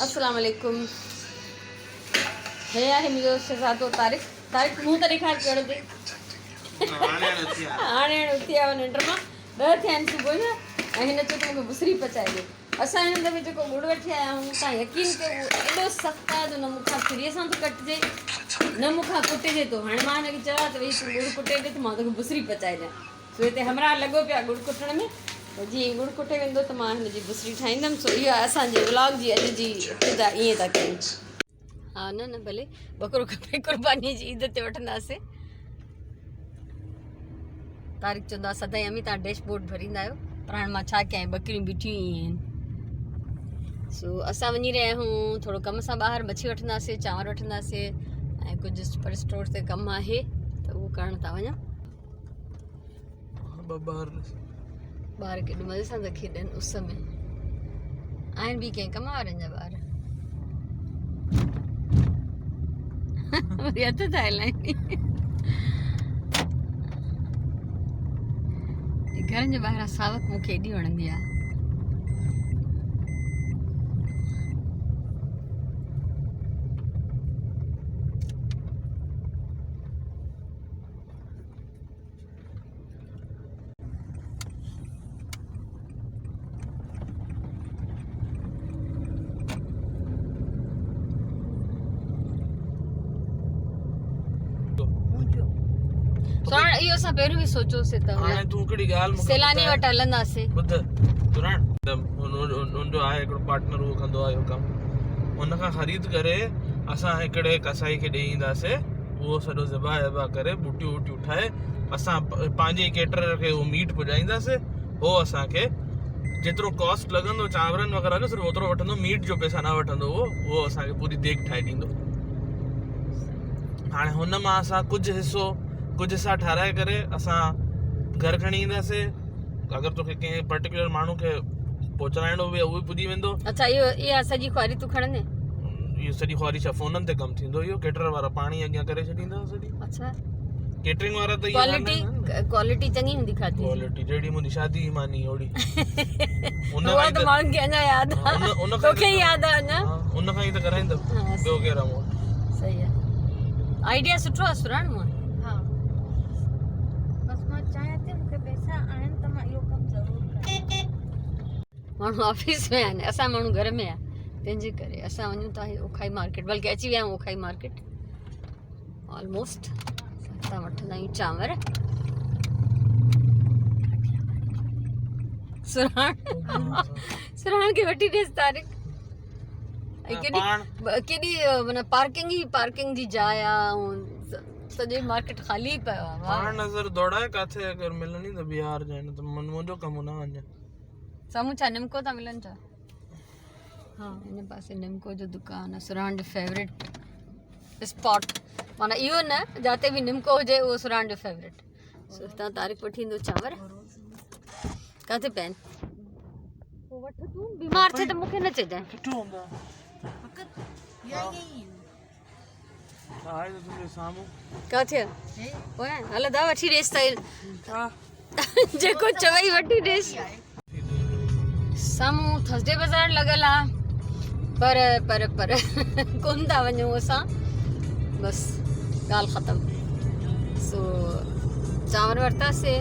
अस्सलाम वालेकुम। हे आहे मुंहिंजो शहज़ादो तारिक। तारिक मुंहुं त ॾेखार कहिड़ो थी हाणे उथी आयो निंड मां। 10 थिया आहिनि सुबुह जा ऐं हिन चयो त मूंखे बुसरी पचाए ॾे। असां हिन दफ़े जेको गुड़ वठी आया आहियूं तव्हां यकीन कयो एॾो सख़्तु आहे जो न मूंखां छुरीअ सां थो कटिजे न मूंखां कुटिजे थो। हाणे मां हिनखे चवां त भई तूं गुड़ कुटे ॾे त मां तोखे बुसरी पचाए ॾियां। सो हिते हमरा लॻो पिया गुड़ कुटण में। जीअं गुड़ कुटे वेंदो त मां हिनजी बुसरी ठाहींदमि। सो इहो आहे असांजे व्लॉग जी अॼु जी इब्तिदा। ईअं था कयूं। हा न भले बकरो खपे क़ुर्बानी जी ईद ते वठंदासीं। तारीख़ चवंदा सदाईं अमी तव्हां डैशबोर्ड भरींदा आहियो पर हाणे मां छा कयां बकरियूं बीठियूं ई आहिनि। सो असां वञी रहिया आहियूं थोरो कम सां ॿाहिरि मच्छी वठंदासीं चांवर वठंदासीं ऐं कुझु सुपर स्टोर ते कमु आहे त उहो करण था वञा। ॿार केॾो मज़े सां था खेॾनि उस में। आहिनि बि कंहिं कम वारनि जा ॿार वरी हथ था हलाइनि। घरनि जे ॿाहिरां सावक मूंखे एॾी वणंदी आहे। इहो असां पहिरियों बि सोचियोसीं त हाणे तूं कहिड़ी ॻाल्हि सैलानी वटि हलंदासीं। ॿुध उनजो आहे हिकिड़ो पार्टनर उहो कंदो आहे इहो कमु। उन खां ख़रीद करे असां हिकिड़े कसाई खे ॾेई ईंदासीं। उहो सॼो ज़िबा करे बूटियूं वूटियूं ठाहे असां पंहिंजे केटर खे उहो मीट पुॼाईंदासीं। उहो असांखे जेतिरो कॉस्ट लॻंदो चांवरनि वग़ैरह जो सिर्फ़ु ओतिरो वठंदो, मीट जो पैसा न वठंदो। उहो असांखे पूरी देग ठाहे ॾींदो। हाणे हुन मां असां कुझु हिसा ठाराए करे असां घर खणी ईंदासीं। अगरि तोखे कंहिं पर्टिकुलर माण्हू खे पहुचाइणो बि उहो पुॼी वेंदो। अच्छा इहा सॼी ख्वारी तूं खणंदे? इहो सॼी ख्वारी छा फ़ोननि ते कमु थींदो? इहो केटर वारा पाणी अॻियां करे छॾींदा सॼी। अच्छा केटरिंग वारा त क्वालिटी चङी हूंदी खाधी। क्वालिटी जहिड़ी मुंहिंजी शादी ई मानी ओड़ी। उहा त माण्हुनि खे अञा यादि आहे। तोखे यादि आहे अञा? उन खां ई त कराईंदमि ॿियो केरु आहे। सही आहे। आइडिया सुठो आहे सुराण मां। हा बस मां चाहियां थी मूंखे पैसा आहिनि त मां इहो कमु ज़रूरु कयां। माण्हू ऑफिस में आहिनि असां माण्हू घर में आहे तंहिंजे करे असां वञूं था ओखाई मार्केट। बल्कि अची विया आहियूं ओखाई मार्केट ऑलमोस्ट। असां वठंदा आहियूं चांवर। सुराण खे वठी ॾेसि तारीख़। केॾी माना पार्किंग जी जाइ आहे। सॼी मार्केट ख़ाली पियो आहे। पाण नज़र दौड़ाए काथे अगरि मिलनी त बिहार जाने त मुंहिंजो कमु न वञे। साम्हूं छा निमको था मिलनि छा? हाँ हिन पासे निमको जो दुकान आहे। सुराण जो फेवरेट स्पॉट माना इहो न जिते बि निमको हुजे उहो सुराण जो फेवरेट। सो हितां तारीख़ वठी ईंदो चांवर। किथे पइनि? पोइ वठ तूं बीमार थिए त मूंखे न चइजांइ। किथे हूंदा आहे तुंहिंजे साम्हूं? किथे पोइ हल दा वठी ॾेसि त जेको चवई वठी ॾेसि। साम्हूं थर्सडे बाज़ार लॻल आहे पर कोन था वञूं असां। बसि ॻाल्हि ख़तमु। सो चांवर वरितासीं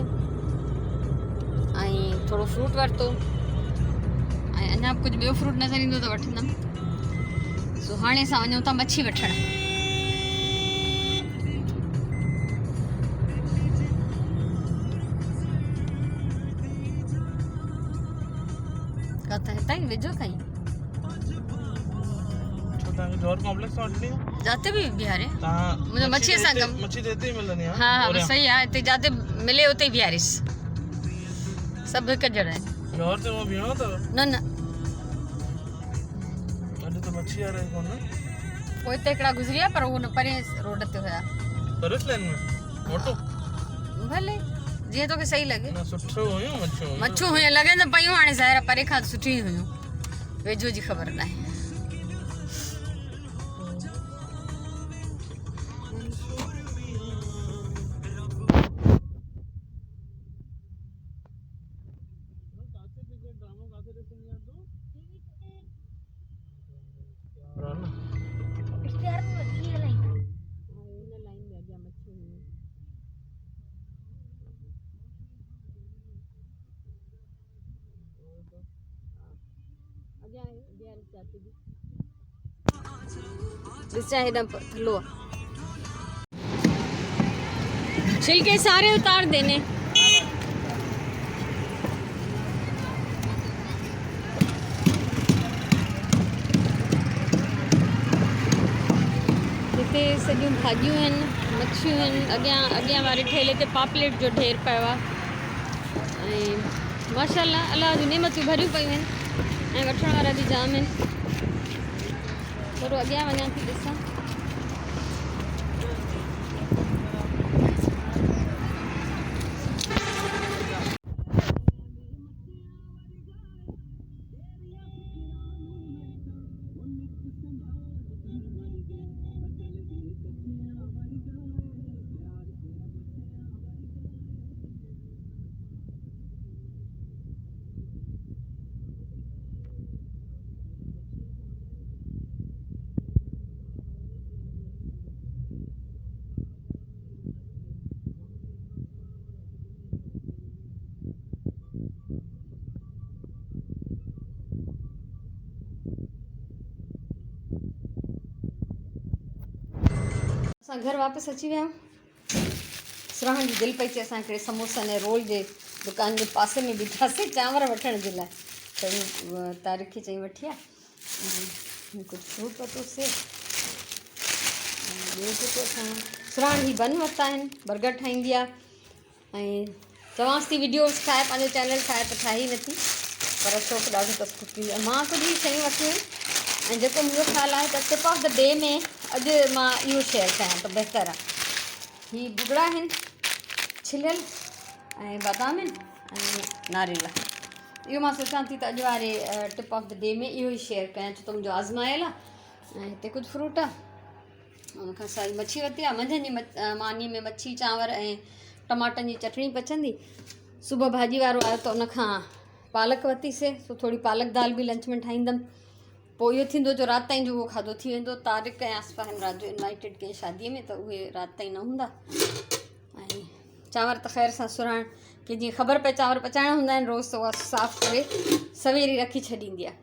ऐं थोरो फ्रूट वरितो ऐं अञा कुझु ॿियो फ्रूट नज़र ईंदो त वठंदमि। सो हाणे असां वञूं था मच्छी वठणु। किथां हितां ई वेझो खाई जौहर कॉम्प्लेक्स में वठणी आहे। जाते बि बिहारे मुंहिंजो मच्छीअ सां कमु। मच्छी त हिते ई मिलंदी आहे। हा बसि सही आहे। हिते जाते मिले उते ई बिहारिसि। सभु हिकु जहिड़ा आहिनि। जौहर ते बीहणो अथव? न अॼु त मच्छी वारा ई कोन। पोइ हिते हिकिड़ा गुज़री विया पर उहो न परे रोड ते हुया। सर्विस लाइन में मोटो भले जीअं तोखे सही लॻे। न सुठो हुयूं मच्छियूं हुयूं लॻनि त पयूं। हाणे ज़ाहिर परे खां सुठियूं हुयूं। वेझो जी ख़बर न आहे। आहिनि जिते बि ॾिसां हेॾा थलो आहे छिलके सारे उतार देने हिते सॼियूं भाॼियूं आहिनि मच्छियूं आहिनि अॻियां वारे ठेले ते पापलेट जो ढेर पियो आहे ऐं माशाल्लाह अलाह जूं नेमतूं भरियूं पियूं आहिनि ऐं वठण वारा बि जाम आहिनि थोरो अॻियां वञां थी ॾिसां असां घर वापसि अची विया आहियूं सुराहण जी दिलि पई चए असां हिकिड़े समोसनि ऐं रोल जे दुकान जे पासे में बीठासीं चांवर वठण जे लाइ त तारीख़ खे चई वठी आहे कुझु फ्रूट वरितोसीं ॿियो जेको असां सुराहण जी बन वरिता आहिनि बर्गर ठाहींदी आहे ऐं चवांसि थी वीडियोस ठाहे पंहिंजो चैनल ठाहे त ठाहे ई नथी पर शौक़ु ॾाढो अथसि कुकिंग मां कुझु बि शयूं वठियूं आहिनि ऐं जेको मुंहिंजो ख़्यालु आहे त टिप ऑफ द डे में अॼु मां इहो शेयर कयां त बहितरु आहे हीअ भुॻड़ा आहिनि छिलियल ऐं बादाम आहिनि ऐं नारेल आहे इहो मां सोचां थी त अॼु वारे टिप ऑफ द डे में इहो ई शेयर कयां छो त मुंहिंजो आज़मायल आहे ऐं हिते कुझु फ्रूट आहे उनखां साई मच्छी वरिती आहे मंझंदि जी मानीअ में मच्छी चांवर ऐं टमाटनि जी चटणी पचंदी सुबुह भाॼी वारो आयो त उनखां पालक वरितीसीं सो थोरी पालक दाल बि लंच में ठाहींदमि पोइ इहो थींदो जो राति ताईं जो उहो खाधो थी वेंदो तारीख़ ऐं आसपास राति जो इनवाइटेड कंहिं शादीअ में त उहे राति ताईं न हूंदा ऐं चांवर त ख़ैर सां सुराइण की जीअं ख़बर पए चांवर पचाइणा हूंदा आहिनि रोज़ त उहा साफ़ु करे सवेर ई रखी छॾींदी आहे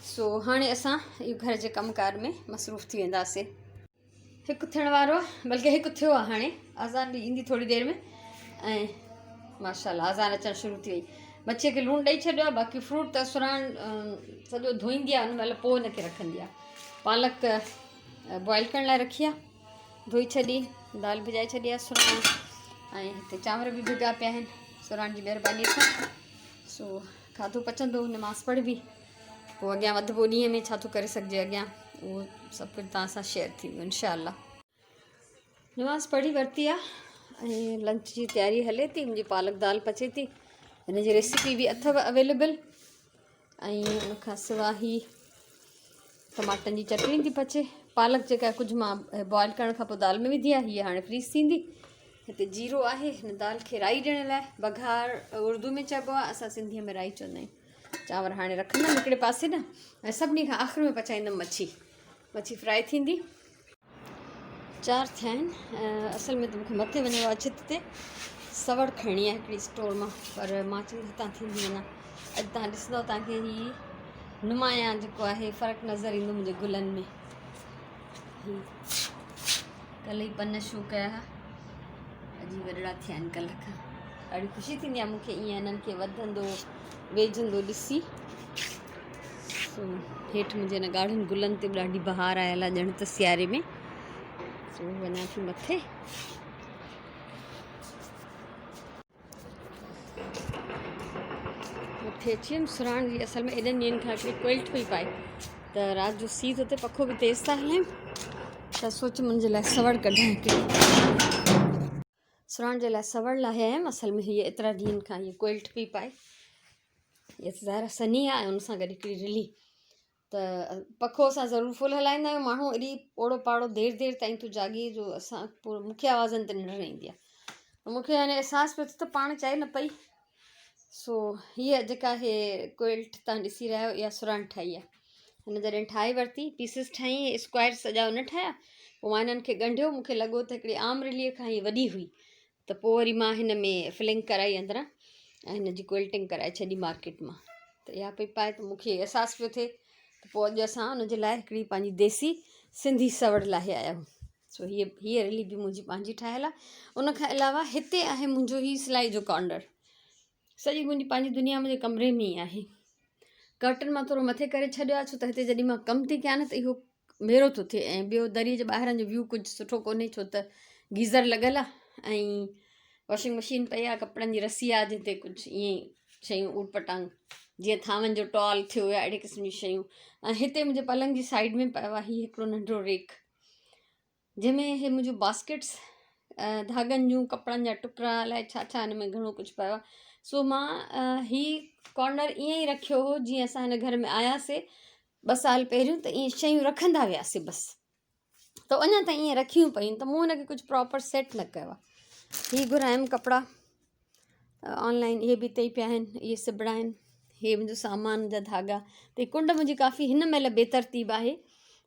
सो हाणे असां इहो घर जे कमकार में मसरूफ़ थी वेंदासीं हिकु थियण वारो आहे बल्कि हिकु थियो आहे हाणे अज़ान बि ईंदी थोरी देरि में ऐं माशाल्लाह अज़ान अचणु शुरू थी वई मच्छीअ खे लूणु ॾेई छॾियो आहे बाक़ी फ्रूट त सुराइण सॼो धोईंदी आहे उन महिल पोइ हुनखे रखंदी आहे पालक बॉइल करण लाइ रखी आहे धोई छॾी दाल भिॼाए छॾी आहे सुराइण ऐं हिते चांवर बि भिॻा पिया आहिनि सुराइण जी महिरबानीअ सां सो खाधो पचंदो नमाज़ पढ़ बि पोइ अॻियां वधिबो ॾींहं में छा थो करे सघिजे अॻियां उहो सभु कुझु तव्हां सां शेयर थींदो इनशाअल्लाह नमाज़ पढ़ी वरिती आहे ऐं लंच जी तयारी हले थी मुंहिंजी पालक दाल पचे थी हिन जी रेसिपी बि अथव अवेलेबल ऐं उनखां सवाइ ई टमाटनि जी चटणी थी पचे पालक जेका कुझु मां बॉइल करण खां पोइ दाल में विधी आहे हीअ हाणे फ्रीज़ थींदी हिते जीरो आहे हिन दाल खे राई ॾियण लाइ बघार उर्दू में चइबो आहे असां सिंधीअ में राई चवंदा आहियूं चांवर हाणे रखंदमि हिकिड़े पासे न ऐं सभिनी खां आख़िर में पचाईंदमि मच्छी फ्राई थींदी 4 थिया आहिनि असल में त मूंखे मथे वञिणो आहे छित ते सवड़ खणी आहे हिकिड़ी स्टोर मां पर मां चई हितां थींदी वञा अॼु तव्हां ॾिसंदव तव्हांखे हीअ नुमाया जेको आहे फ़र्क़ु नज़र ईंदो मुंहिंजे गुलनि में कल्ह ई पन शू कया हुआ अॼु वॾड़ा थिया आहिनि कल्ह खां ॾाढी ख़ुशी थींदी आहे मूंखे ईअं इन्हनि खे वधंदो वेझंदो ॾिसी सो हेठि मुंहिंजे हिन ॻाढ़नि गुलनि ते बि ॾाढी बहार आयल आहे ॼण त सियारे में सो वञा थी मथे अची वियमि सुराइण जी असल में एॾनि ॾींहंनि खां हिकिड़ी क्विल्ट पई पाए त राति जो सीउ थो थिए पखो बि तेज़ था हलायूं त सोच मुंहिंजे लाइ सवड़ कढां हिकिड़ी सुराइण जे लाइ सवड़ लाहे आयमि असल में हीअ एतिरा ॾींहंनि खां हीअ क्विल्ट पई पाए हीअ ज़ाहिर सनी आहे ऐं उन सां गॾु हिकिड़ी रिली त पखो असां ज़रूरु फुल हलाईंदा आहियूं माण्हू एॾी ओड़ो पाड़ो देरि ताईं तूं जाॻी जो असां पूरो मूंखे आवाज़नि ते निंड न ईंदी आहे मूंखे हाणे अहसासु पियो थियो त पाण चए न पई सो हीअ जेका हे क्विल्ट तव्हां ॾिसी रहिया आहियो इहा सुराइण ठाही आहे हिन जॾहिं ठाहे वरिती पीसिस ठाही स्क्वायर सॼा न ठाहिया पोइ मां हिननि खे ॻंढियो मूंखे लॻो त हिकिड़ी आम रिलीअ खां हीअ वॾी हुई त पोइ वरी मां हिन में फिलिंग कराई अंदरां ऐं हिन जी क्विल्टिंग कराए छॾी मार्केट मां त इहा पई पाए त मूंखे अहसासु पियो थिए त पोइ अॼु असां हुनजे लाइ हिकिड़ी पंहिंजी देसी सिंधी सवड़ लाहे आया आहियूं। सो हीअ रैली बि मुंहिंजी पंहिंजी ठहियल आहे। उनखां अलावा हिते आहे मुंहिंजो ही सिलाई जो कॉर्नर। सॼी मुंहिंजी पंहिंजी दुनिया मुंहिंजे कमरे में ई आहे। कर्टन मां थोरो मथे करे छॾियो आहे छो त हिते जॾहिं मां कमु थी कयां न त इहो मेरो थो थिए, ऐं ॿियो दरीअ जे ॿाहिरां जो व्यू कुझु सुठो कोन्हे छो त गीज़र लॻल आहे ऐं वॉशिंग मशीन पई आहे, कपिड़नि जी रसी आहे जिते कुझु ईअं शयूं ऊट पटांग जीअं थांवनि जो टॉल थियो या अहिड़े क़िस्म जी शयूं। ऐं हिते मुंहिंजे पलंग जी साइड में पियो आहे हीउ हिकिड़ो नंढिड़ो रेक जंहिंमें इहे मुंहिंजो बास्केट्स धागनि जूं कपिड़नि जा टुकड़ा अलाए छा छा हिन में घणो कुझु पियो आहे। सो मां हीउ कॉर्नर ईअं ई रखियो हो जीअं असां हिन घर में आयासीं 2 साल पहिरियों त ईअं शयूं रखंदा वियासीं बसि, त अञा ताईं ईअं रखियूं पयूं त मूं हुनखे कुझु प्रॉपर सेट न कयो आहे। हीअ घुरायमि कपिड़ा ऑनलाइन, इहे बि हिते ई पिया आहिनि, इहे सिबड़ा आहिनि, इहे मुंहिंजो सामान जा धागा। त हीअ कुंड मुंहिंजी काफ़ी हिन महिल बेतरतीब आहे।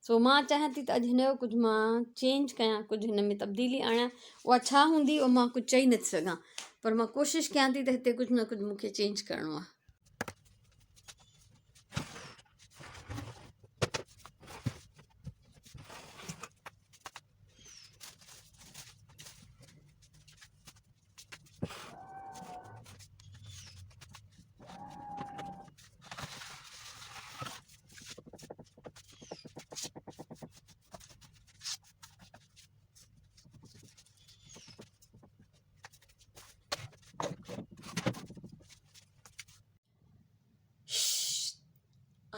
सो मां चाहियां थी त अॼु हिन जो कुझु मां चेंज कयां, कुझु हिन में तब्दीली आणियां। उहा छा हूंदी उहा मां कुझु चई नथी सघां, पर मां कोशिशि कयां थी त हिते कुझु न कुझु मूंखे चेंज करिणो आहे।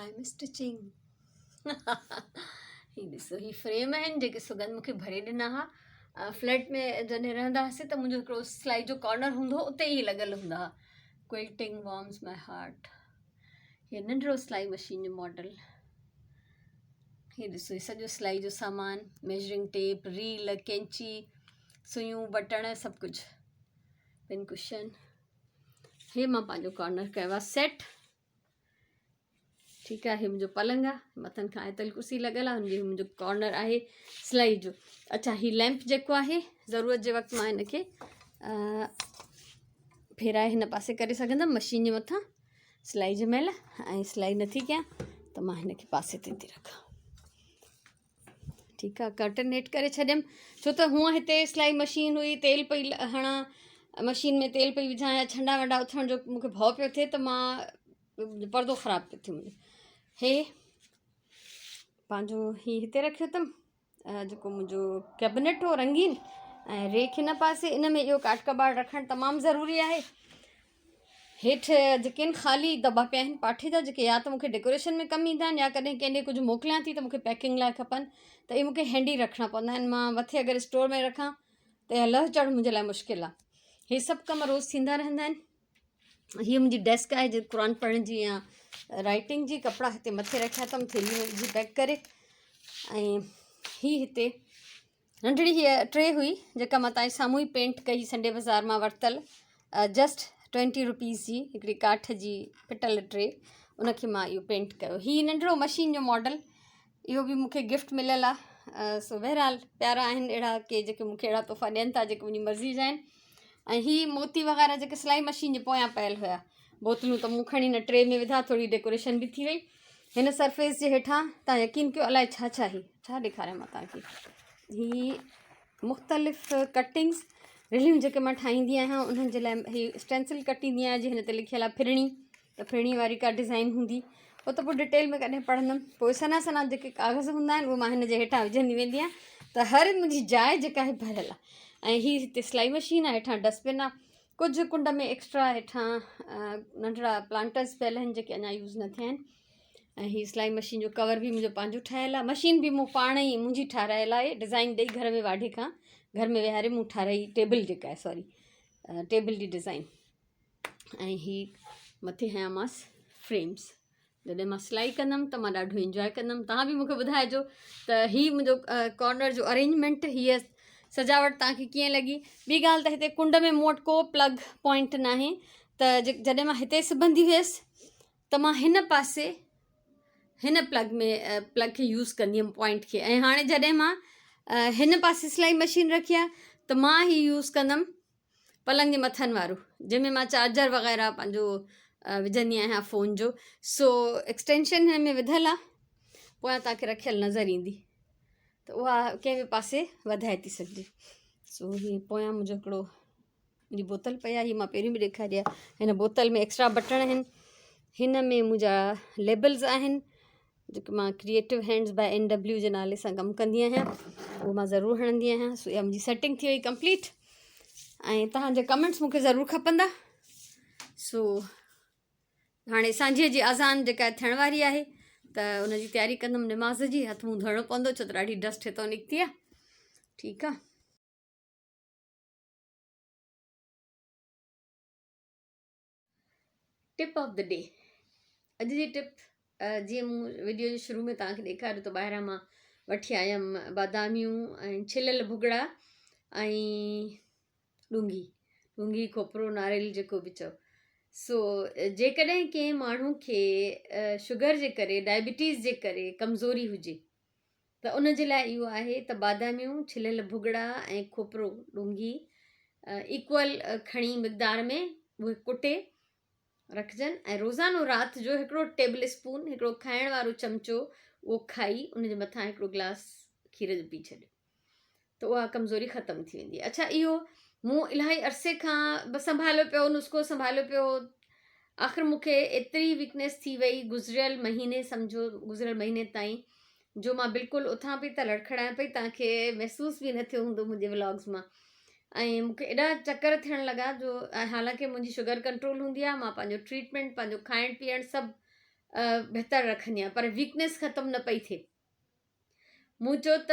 I am stitching. ही ॾिसो, ही फ्रेम आहिनि जेके सुगंध मूंखे भरे ॾिना हुआ। फ्लैट में जॾहिं रहंदा हुआसीं त मुंहिंजो हिकिड़ो सिलाई जो कॉर्नर हूंदो हो, उते ई लॻल हूंदा हुआ। Quilting worms my heart. हीअ नंढिड़ो सिलाई मशीन जो मॉडल। हीअ ॾिसो, हीअ सॼो सिलाई जो सामान, मेजरिंग टेप, रील, कैंची, सुयूं, बटण, सभु कुझु, पिन कुशन। हे मां पंहिंजो कॉर्नर कयो आहे सेट। ठीकु आहे, मुंहिंजो पलंग आहे, मथनि खां आयतल कुर्सी लॻल आहे, हुनजो मुंहिंजो कॉर्नर आहे सिलाई जो। अच्छा, हीउ लैंप जेको आहे ज़रूरत जे वक़्तु मां हिनखे फेराए हिन पासे करे सघंदमि मशीन जे मथां सिलाई जे महिल, ऐं सिलाई नथी कयां त मां हिनखे पासे ते थी रखां। ठीकु आहे, कर्टन नेट करे छॾियमि छो त हूअं हिते सिलाई मशीन हुई, तेल पई हणां, मशीन में तेल पई विझां या छंडा वंडा उथण जो मूंखे भउ पियो थिए त मां पर्दो ख़राबु पियो थिए मुंहिंजो। हे पंहिंजो ही हिते रखियो अथमि जेको मुंहिंजो कैबिनेट हो रंगीन, ऐं रेक हिन पासे। इन में इहो काठ कबाड़ रखणु तमामु ज़रूरी आहे। हेठि जेके आहिनि ख़ाली दॿा पिया आहिनि पाठे जा, जेके या त मूंखे डेकोरेशन में कमु ईंदा आहिनि या कॾहिं कंहिंजे कुझु मोकिलियां थी त मूंखे पैकिंग लाइ खपनि, त इहे मूंखे हैंडी रखणा पवंदा आहिनि। मां मथे अगरि स्टोर में रखां त इहा लह चढ़ मुंहिंजे लाइ मुश्किल आहे। इहे सभु कम रोज़ु थींदा रहंदा आहिनि। हीअ मुंहिंजी डेस्क आहे जेको क़ुर पढ़ण जी या राइटिंग जी। कपिड़ा हिते मथे रखिया अथमि थैली में विझी पैक करे। ऐं हीअ हिते नंढड़ी हीअ ट्रे हुई जेका मां तव्हांजे साम्हूं ई पेंट कई संडे बाज़ार मां वरितल, जस्ट 20 रुपीज़ जी हिकिड़ी काठ जी पिटल ट्रे, उनखे मां इहो पेंट कयो। हीअ नंढिड़ो मशीन जो मॉडल, इहो बि मूंखे गिफ्ट मिलियल आहे। सो बहरहाल प्यारा आहिनि अहिड़ा के जेके मूंखे अहिड़ा तोहफ़ा ॾियनि था जेके मुंहिंजी मर्ज़ी जा आहिनि। ऐं हीअ मोती वग़ैरह जेके सिलाई मशीन जे पोयां पियल हुया, बोतलूं त मूं खणी हिन ट्रे में विधा, थोरी डेकोरेशन बि थी वई। हिन सरफेस जे हेठां तव्हां यकीन कयो अलाए छा छा ही छा ॾेखारियां मां तव्हांखे। हीअ मुख़्तलिफ़ कटिंग्स रिलियूं जेके मां ठाहींदी आहियां उन्हनि जे लाइ हीअ स्टेंसिल कटींदी आहियां। जीअं हिन ते लिखियल आहे फिरणी, त फिरणी वारी का डिज़ाइन हूंदी, उहो त पोइ डिटेल में कॾहिं पढ़ंदमि। पोइ सना सना जेके कागज़ हूंदा आहिनि उहे मां हिन जे हेठां विझंदी वेंदी आहियां, त हर मुंहिंजी जाइ जेका आहे भरियल आहे। ऐं हीअ हिते सिलाई मशीन आहे, हेठां डस्टबिन आहे, कुझु कुंड में एक्स्ट्रा हेठां नंढड़ा प्लांटर्स पियल आहिनि जेके अञा यूज़ न थिया आहिनि। ऐं हीअ सिलाई मशीन जो कवर बि मुंहिंजो पंहिंजो ठहियल आहे। मशीन बि मूं पाण ई मुंहिंजी ठारायल आहे, डिज़ाइन ॾेई घर में वाढे खां घर में विहारे मूं ठाराई। टेबल जेका आहे सॉरी टेबल जी डिज़ाइन। ऐं हीअ मथे हयांमांसि फ्रेम्स। जॾहिं मां सिलाई कंदमि त मां ॾाढो इंजॉय कंदमि। तव्हां बि मूंखे ॿुधाइजो त हीअ मुंहिंजो कॉर्नर जो अरेंजमेंट, हीअ सजावट तव्हांखे कीअं लॻी। ॿी ॻाल्हि त हिते कुंड में मूं वटि को प्लग पॉइंट न आहे, त जॾहिं मां हिते सिबंदी हुयसि त मां हिन पासे हिन प्लग खे यूज़ कंदी हुअमि पॉइंट खे। ऐं हाणे जॾहिं मां हिन पासे सिलाई मशीन रखी आहे त मां ही यूज़ कंदमि पलंग जे मथनि वारो, जंहिंमें मां चार्जर वग़ैरह पंहिंजो विझंदी आहियां फ़ोन जो। सो एक्सटेंशन हिन में विधल आहे पोयां तव्हांखे रखियल नज़र ईंदी त उहा कंहिं बि पासे वधाए थी सघिजे। सो हीअ पोयां मुंहिंजो हिकिड़ो मुंहिंजी बोतल पई आहे, हीअ मां पहिरियों बि ॾेखारी आहे। हिन बोतल में एक्स्ट्रा बटण आहिनि, हिन में मुंहिंजा लेबल्स आहिनि जेके मां क्रिएटिव हैंड्स बाय NW जे नाले सां कमु कंदी आहियां, उहो मां ज़रूरु हणंदी आहियां। सो इहा मुंहिंजी सेटिंग थी वई कंप्लीट, ऐं तव्हांजा कमेंट्स मूंखे ज़रूरु खपंदा। सो हाणे सांझीअ जी अज़ान जेका थियण वारी आहे त उनजी तयारी कंदमि निमाज़ जी। हथु मुंहुं धोइणो पवंदो छो त ॾाढी डस्ट हितां निकिती आहे। ठीकु आहे। टिप ऑफ द डे, अॼु जी टिप, जीअं मूं वीडियो जे शुरू में तव्हांखे ॾेखारियो त ॿाहिरां मां वठी आयमि बादामियूं ऐं छिलियल भुॻड़ा ऐं ॾूंघी खोपरो नारेल जेको बि चओ। सो जेकॾहिं कंहिं माण्हू खे शुगर जे करे, डायबिटीज़ जे करे कमज़ोरी हुजे त उन जे लाइ इहो आहे त बादामियूं, छिलियल भुॻड़ा ऐं खोपरो ॾूंघी इक्वल खणी मिक़दार में उहे कुटे रखजनि, ऐं रोज़ानो राति जो हिकिड़ो टेबल स्पून, हिकिड़ो खाइण वारो चमिचो उहो खाई उन जे मथां हिकिड़ो गिलास खीर जो पी छॾियो त उहा कमज़ोरी ख़तमु थी वेंदी। अच्छा, इहो मूं इलाही अरसे खां संभालियो पियो, नुस्ख़ो संभालियो पियो। आख़िर मूंखे एतिरी वीकनेस थी वई गुज़िरियल महीने, सम्झो गुज़िरियल महीने ताईं, जो मां बिल्कुलु उथां पई त लड़खड़ायां पई, तव्हांखे महसूस बि न थियो हूंदो मुंहिंजे व्लॉग्स मां। ऐं मूंखे एॾा चकर थियण लॻा जो हालांकि मुंहिंजी शुगर कंट्रोल हूंदी आहे, मां पंहिंजो ट्रीटमेंट, पंहिंजो खाइण पीअण सभु बहितर रखंदी आहियां, पर वीकनेस ख़तमु न पई थिए। मूं चयो त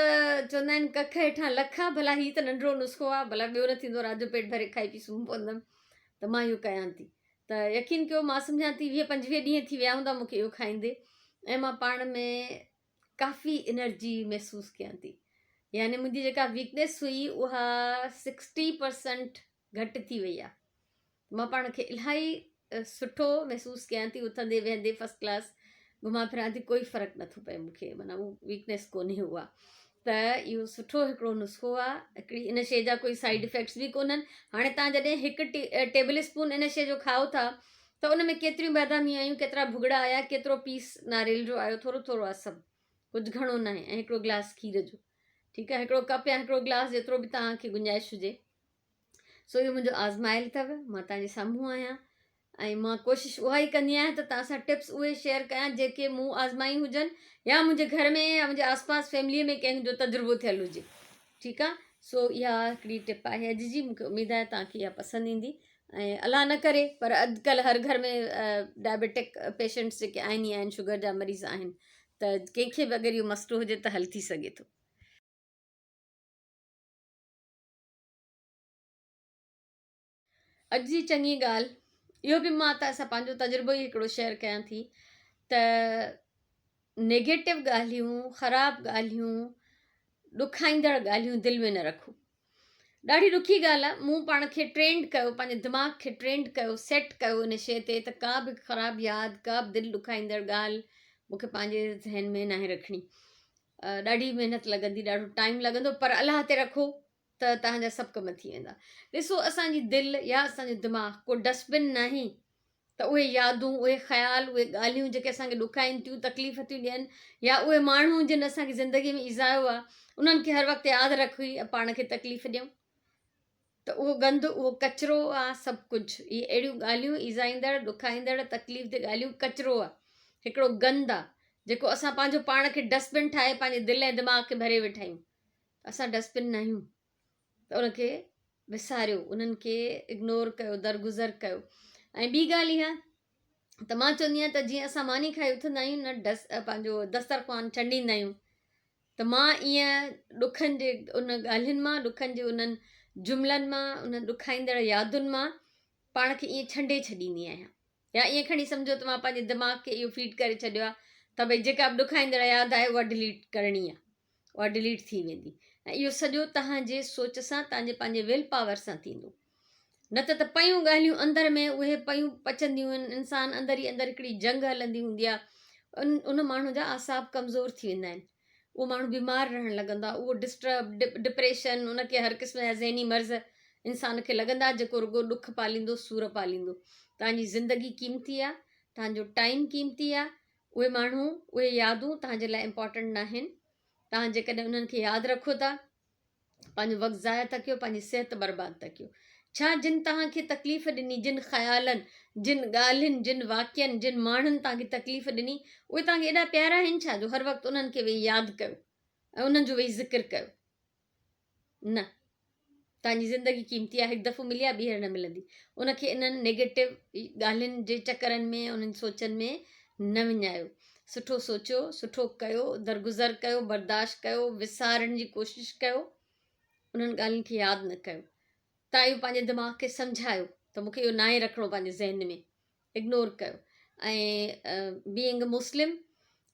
चवंदा आहिनि कख हेठां लख आहे, भला हीअ त नंढिड़ो नुस्ख़ो आहे, भला ॿियो न थींदो, राति जो पेट भरे खाई पी सुम्ही पवंदमि, त मां इहो कयां थी। त यकीन कयो, मां सम्झां थी 20-25 ॾींहं थी विया हूंदा मूंखे इहो खाईंदे, ऐं मां पाण में काफ़ी एनर्जी महसूसु कयां थी। यानी मुंहिंजी जेका वीकनेस हुई उहा 60% घटि थी वई आहे। मां पाण खे इलाही सुठो महसूसु कयां थी, उथंदे वेहंदे फस्ट क्लास घुमां फिरां थी, कोई फ़र्क़ु नथो पए मूंखे, माना उहा वीकनेस कोन्हे उहा। त इहो सुठो हिकिड़ो नुस्ख़ो आहे, हिकिड़ी इन शइ जा कोई साइड इफ़ेक्ट्स बि कोन्हनि। हाणे तव्हां जॾहिं हिकु टेबल स्पून इन शइ जो खाओ था त उन में केतिरियूं बादामियूं आयूं, केतिरा भुॻड़ा आया, केतिरो पीस नारेल जो आयो, थोरो थोरो आहे सभु, कुझु घणो न आहे, ऐं हिकिड़ो गिलास खीर जो। ठीकु आहे, हिकिड़ो कप या हिकिड़ो गिलास जेतिरो बि तव्हांखे गुंजाइश हुजे। सो इहो मुंहिंजो आज़माइल अथव, मां तव्हांजे साम्हूं आहियां, ऐं मां कोशिशि उहा ई कंदी आहियां त तव्हां सां टिप्स उहे शेयर कयां जेके मूं आज़माई हुजनि, या मुंहिंजे घर में या मुंहिंजे आसपास फैमिलीअ में कंहिंजो तजुर्बो थियलु हुजे। ठीकु आहे। सो इहा हिकिड़ी टिप आहे अॼु जी, मूंखे उमेदु आहे तव्हांखे इहा पसंदि ईंदी। ऐं अलाह न करे पर अॼुकल्ह हर घर में डायबिटिक पेशेंट्स जेके आहिनि ई आहिनि, शुगर जा मरीज़ आहिनि, त कंहिंखे बि अगरि इहो मसइलो हुजे त हल थी सघे थो। अॼु जी चङी ॻाल्हि, इहो बि मां तव्हां सां पंहिंजो तजुर्बो ई हिकिड़ो शेयर कयां थी त नेगेटिव ॻाल्हियूं, ख़राबु ॻाल्हियूं, ॾुखाईंदड़ ॻाल्हियूं दिलि में न रखो। ॾाढी ॾुखी ॻाल्हि आहे, मूं पाण खे ट्रेंड कयो, पंहिंजे दिमाग़ खे ट्रेंड कयो, सेट कयो इन शइ ते त का बि ख़राबु यादि, का बि दिलि ॾुखाईंदड़ ॻाल्हि मूंखे पंहिंजे ज़हन में नाहे रखणी। ॾाढी महिनत लॻंदी, ॾाढो टाइम लॻंदो, पर अलाह ते रखो त तव्हांजा सभु कम थी वेंदा। ॾिसो, असांजी दिलि या असांजो दिमाग़ को डस्टबिन नाहे त उहे यादूं, उहे ख़्याल, उहे ॻाल्हियूं जेके असांखे ॾुखाइनि थियूं, तकलीफ़ थियूं ॾियनि, या उहे माण्हू जिन असांखे ज़िंदगीअ में ईज़ायो आहे, उन्हनि खे हर वक़्तु यादि रखी पाण खे तकलीफ़ ॾियूं, त उहो गंद, उहो कचिरो आहे सभु कुझु। इहे अहिड़ियूं ॻाल्हियूं ईज़ाईंदड़, ॾुखाईंदड़, तकलीफ़ ते ॻाल्हियूं कचिरो आहे, हिकिड़ो गंद आहे जेको असां पंहिंजो पाण खे डस्टबिन ठाहे पंहिंजे दिलि ऐं दिमाग़ खे भरे वेठा आहियूं। असां डस्टबिन न आहियूं, त उनखे विसारियो, उन्हनि खे इग्नोर कयो, दरगुज़र कयो। ऐं ॿी ॻाल्हि इहा त मां चवंदी आहियां त जीअं असां मानी खाई उथंदा आहियूं न, पंहिंजो दस्तरख़्वान छंडींदा आहियूं, त मां ईअं ॾुखनि जे उन ॻाल्हियुनि मां, ॾुखनि जे उन्हनि जुमिलनि मां, उन ॾुखाईंदड़ यादुनि मां पाण खे ईअं छंडे छॾींदी आहियां। या ईअं खणी सम्झो त मां पंहिंजे दिमाग़ खे इहो फीड करे छॾियो आहे त भई जेका बि ॾुखाईंदड़ यादि आहे उहा डिलीट करणी आहे, उहा डिलीट थी वेंदी। ऐं इहो सॼो तव्हांजे सोच सां, तव्हांजे पंहिंजे विल पावर सां थींदो। न त पयूं ॻाल्हियूं अंदरि में उहे पयूं पचंदियूं आहिनि, इंसानु अंदरि ई अंदरि हिकिड़ी जंग हलंदी हूंदी आहे, उन माण्हू जा आसाब कमज़ोर थी वेंदा आहिनि, उहो माण्हू बीमार रहणु लॻंदो आहे, उहो डिप्रेशन, उनखे हर क़िस्म जा ज़हनी मर्ज़ इंसान खे लॻंदा, जेको रुॻो ॾुख पालींदो, सूर पालींदो। तव्हांजी ज़िंदगी क़ीमती आहे, तव्हांजो टाइम क़ीमती आहे, उहे माण्हू उहे यादूं तव्हांजे लाइ इम्पॉर्टेंट न आहिनि। तव्हां जेकॾहिं उन्हनि खे यादि रखो था, पंहिंजो वक़्तु ज़ाया था कयो, पंहिंजी सिहत बर्बादु था कयो। छा जिन तव्हांखे तकलीफ़ ॾिनी, जिन ख़्यालनि, जिन ॻाल्हियुनि, जिन वाक्यनि, जिन माण्हुनि तव्हांखे तकलीफ़ ॾिनी, उहे तव्हांखे एॾा प्यारा आहिनि छा जो हर वक़्तु उन्हनि खे वेही यादि कयो ऐं उन्हनि जो वेही ज़िक्र कयो? न, तव्हांजी ज़िंदगी क़ीमती आहे, हिकु दफ़ो मिली आहे, ॿीहर न मिलंदी। उनखे इन्हनि नेगेटिव ॻाल्हियुनि जे चकरनि में, उन्हनि सोचनि में न विञायो। सुठो सोचियो, सुठो कयो, दरगुज़र कयो, बर्दाश्त कयो, विसारण जी कोशिशि कयो, उन्हनि ॻाल्हियुनि खे यादि न कयो। तव्हां इहो पंहिंजे दिमाग़ खे सम्झायो त मूंखे इहो न आहे रखिणो पंहिंजे ज़हन में, इग्नोर कयो। ऐं बीइंग मुस्लिम,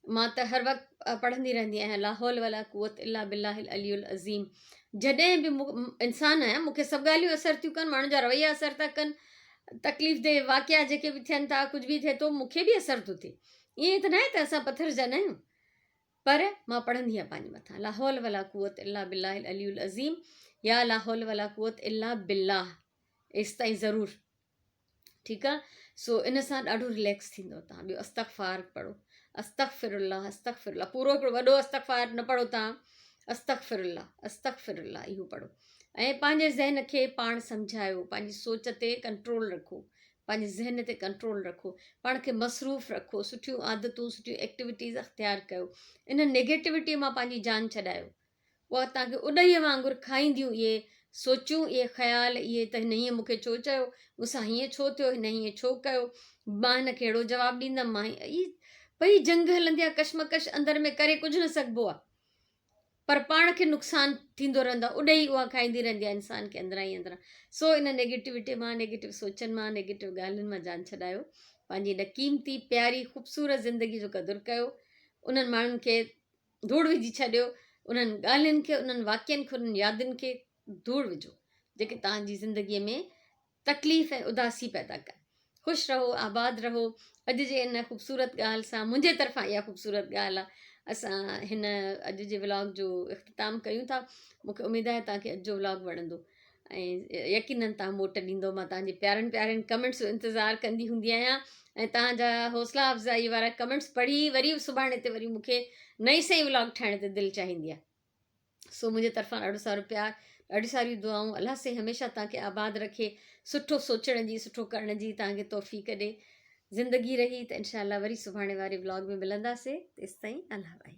मां त हर वक़्तु पढ़ंदी रहंदी आहियां ला हौल वला कुव्वत इल्ला बिल्लाहिल अलियुल अज़ीम। जॾहिं बि इंसान आहियां, मूंखे सभु ॻाल्हियूं असरु थियूं कनि, माण्हुनि जा रवैया असरु था कनि, तकलीफ़ दे वाक़िया जेके बि थियनि था, कुझु बि थिए थो, मूंखे बि असरु थो थिए। ईअं त न आहे त असां पथर जा न आहियूं, पर मां पढ़ंदी आहियां पंहिंजे मथां ला हौल वला कुव्वत इल्ला बिल्लाहिल अलियुल अज़ीम, या ला हौल वला कुव्वत इल्ला बिल्लाह, एसि ताईं ज़रूरु। ठीकु आहे। सो इन सां ॾाढो रिलैक्स थींदो। तव्हां ॿियो अस्तगफार पढ़ो, अस्तगफिरुल्लाह, अस्तगफिरुल्लाह, पूरो हिकिड़ो वॾो अस्तगफार न पढ़ो तव्हां, अस्तगफिरुल्लाह, अस्तगफिरुल्लाह इहो पढ़ो। ऐं पंहिंजे ज़हन खे पाण सम्झायो, पंहिंजी सोच ते कंट्रोल रखो, पंहिंजे ज़हन ते कंट्रोल रखो, पाण खे मसरूफ़ रखो, सुठियूं आदतूं, सुठियूं एक्टिविटीज़ अख़्तियार कयो। इन नेगेटिविटी मां पंहिंजी जान छॾायो। उहा तव्हांखे उॾईअ वांगुरु खाईंदियूं इहे सोचूं, इहे ख़्याल, इहे त हिन हीअं मूंखे छो चयो, मूंसां हीअं छो थियो, हिन हीअं छो कयो, मां हिन खे अहिड़ो जवाबु ॾींदमि, मां ई भई जंग हलंदी आहे, कशमकश अंदरि में करे कुझु न सघिबो आहे, पर पाण खे नुक़सानु थींदो रहंदो आहे, उॾई उहा खाईंदी रहंदी आहे इंसान खे अंदरां ई अंदरां। सो इन नेगेटिविटी मां, नेगेटिव सोचनि मां, नेगेटिव ॻाल्हियुनि मां जान छॾायो। पंहिंजी इन क़ीमती प्यारी ख़ूबसूरत ज़िंदगी जो क़दुरु कयो। उन्हनि माण्हुनि खे धूड़ विझी छॾियो, उन्हनि ॻाल्हियुनि खे, उन्हनि वाक्यनि खे, उन्हनि यादियुनि खे धूड़ विझो जेके तव्हांजी ज़िंदगीअ में तकलीफ़ ऐं उदासी पैदा कनि। ख़ुशि रहो, आबाद रहो। अॼु जे इन ख़ूबसूरत ॻाल्हि सां, मुंहिंजे तरफ़ां इहा ख़ूबसूरत ॻाल्हि आहे, असां हिन अॼु जे व्लॉग जो इख़्तिताम कयूं था। मूंखे उमेदु आहे तव्हांखे अॼु जो व्लॉग वणंदो ऐं यकीननि तव्हां मोट ॾींदो। मां तव्हांजे प्यारनि प्यारनि कमेंट्स जो इंतज़ारु कंदी हूंदी आहियां ऐं तव्हांजा हौसला अफ़ज़ाई वारा कमेंट्स पढ़ी वरी सुभाणे ते वरी मूंखे नई सही व्लॉग ठाहिण ते दिलि चाहींदी आहे। सो मुंहिंजे तरफ़ां ॾाढो सारो प्यार, ॾाढी सारियूं दुआऊं। अलाह से हमेशह तव्हांखे आबाद रखे, सुठो सोचण जी, सुठो करण जी तव्हांखे तौफ़ीक़ ॾे। ज़िंदगी रही त इंशाअल्लाह वरी सुभाणे वारे व्लॉग में मिलंदासीं। तेसिताईं अल्लाह भाई।